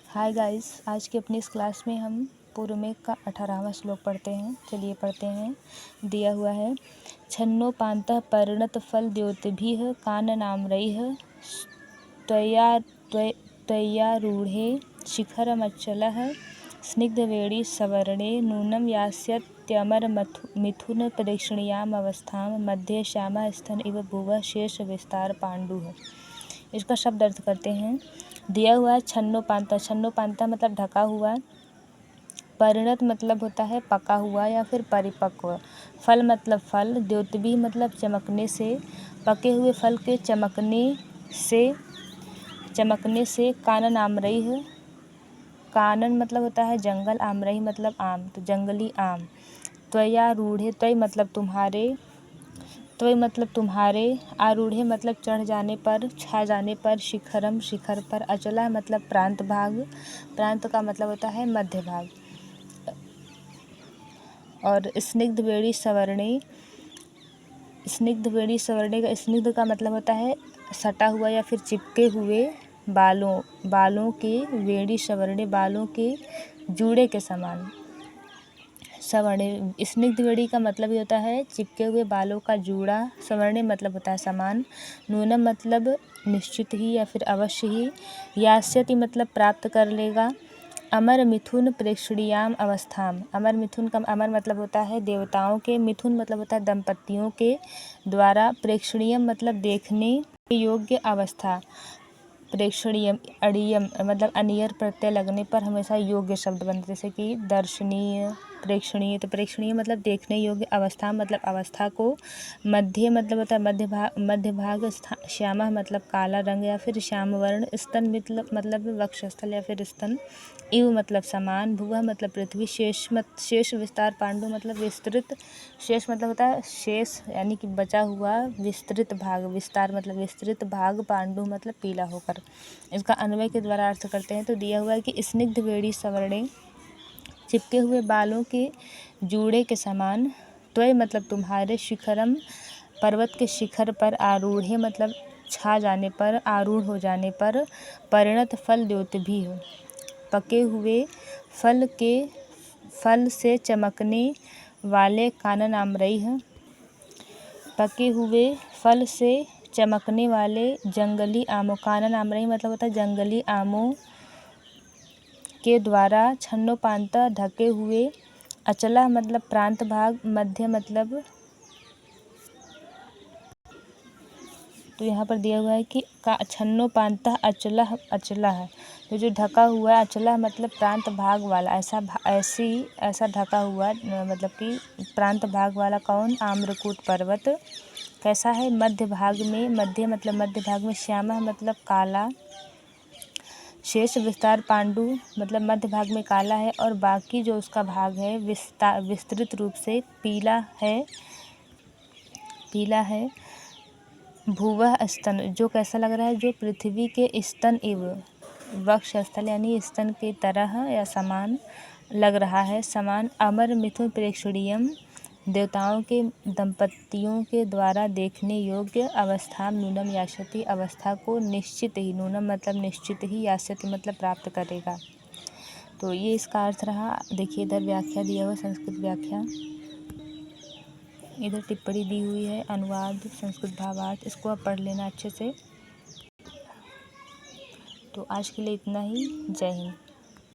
Hi guys, आज की अपनी इस क्लास में हम पूर्वमेघ का 18वां श्लोक पढ़ते हैं। चलिए पढ़ते हैं। दिया हुआ है, छन्नो पान्तः परिणत फल द्योतभिः काननाम्रैः त्वय्यारूढे शिखरमचलः स्निग्धवेणी सवर्णे नूनं यास्यत्यमरमिथुन प्रेक्षणीयामवस्थां मध्ये श्यामः स्तन इव भुवः शेष विस्तार पाण्डुः। इसका शब्द अर्थ करते हैं। दिया हुआ है छन्नो पांता मतलब ढका हुआ, परिणत मतलब होता है पका हुआ या फिर परिपक्व, फल मतलब फल, द्योतभी मतलब चमकने से, पके हुए फल के चमकने से कानन आम्रैः, कानन मतलब होता है जंगल, आम्रैः मतलब आम, तो जंगली आम, त्वयारूढ़े त्वय मतलब तुम्हारे, आरूढ़े मतलब चढ़ जाने पर, छा जाने पर, शिखरम शिखर पर, अचला मतलब प्रांत भाग, प्रांत का मतलब होता है मध्य भाग, और स्निग्धवेणी सवर्णे का स्निग्ध का मतलब होता है सटा हुआ या फिर चिपके हुए, बालों के, वेणी सवर्णे बालों के जूड़े के समान, सवर्ण स्निग्ध वेणी का मतलब ही होता है चिपके हुए बालों का जूड़ा, सवर्ण मतलब होता है समान, नूनम मतलब निश्चित ही या फिर अवश्य ही, यास्यति मतलब प्राप्त कर लेगा, अमर मिथुन प्रेक्षणीयाम अवस्थाम, अमर मिथुन का अमर मतलब होता है देवताओं के, मिथुन मतलब होता है दंपतियों के द्वारा, प्रेक्षणीयम मतलब देखने योग्य अवस्था, प्रेक्षणीयम अड़ियम मतलब अनियर प्रत्यय लगने पर हमेशा योग्य शब्द बनते, जैसे कि दर्शनीय, प्रेक्षणीय, तो प्रेक्षणीय मतलब देखने योग्य, अवस्था मतलब अवस्था को, मध्य मतलब होता है मध्य भाग, श्यामा मतलब काला रंग या फिर श्याम वर्ण, स्तन मतलब वक्षस्थल या फिर स्तन, इव मतलब समान, भुवः मतलब पृथ्वी, शेष विस्तार, पांडु मतलब विस्तृत, शेष मतलब होता है शेष यानी कि बचा हुआ, विस्तृत भाग, विस्तार मतलब विस्तृत भाग, पांडु मतलब पीला होकर। इसका अन्वय के द्वारा अर्थ करते हैं। तो दिया हुआ है कि स्निग्ध वेणी सवर्णे चिपके हुए बालों के जूड़े के समान, त्वय मतलब तुम्हारे, शिखरम पर्वत के शिखर पर, आरूढ़े मतलब छा जाने पर, आरूढ़ हो जाने पर, परिणत फल द्योतभिः पके हुए फल से चमकने वाले, कानन आम्रैः पके हुए फल से चमकने वाले जंगली आमों, कानन आम्रैः मतलब होता है जंगली आमों के द्वारा, छन्नो पांता ढके हुए, अचला मतलब प्रांत भाग, मध्य मतलब, तो यहाँ पर दिया हुआ है कि छन्नो पांता अचला है, तो जो ढका हुआ है, अचला मतलब प्रांत भाग वाला, ऐसा ढका हुआ मतलब कि प्रांत भाग वाला कौन, आम्रकूट पर्वत कैसा है, मध्य भाग में, मध्य मतलब मध्य भाग में, श्यामा मतलब काला, शेष विस्तार, पांडु मतलब मध्य भाग में काला है और बाकी जो उसका भाग है विस्तृत रूप से पीला है, भुवः स्तन जो कैसा लग रहा है, जो पृथ्वी के स्तन इव, वक्षस्थल यानी स्तन की तरह या समान लग रहा है, समान, अमर मिथुन प्रेक्षणीयम देवताओं के दंपतियों के द्वारा देखने योग्य, अवस्था नूनम यास्यति अवस्था को निश्चित ही, नूनम मतलब निश्चित ही, यास्यति मतलब प्राप्त करेगा। तो ये इसका अर्थ रहा। देखिए इधर व्याख्या दिया हुआ, संस्कृत व्याख्या, इधर टिप्पणी दी हुई है, अनुवाद, संस्कृत भावार्थ, इसको आप पढ़ लेना अच्छे से। तो आज के लिए इतना ही। जय हिंद।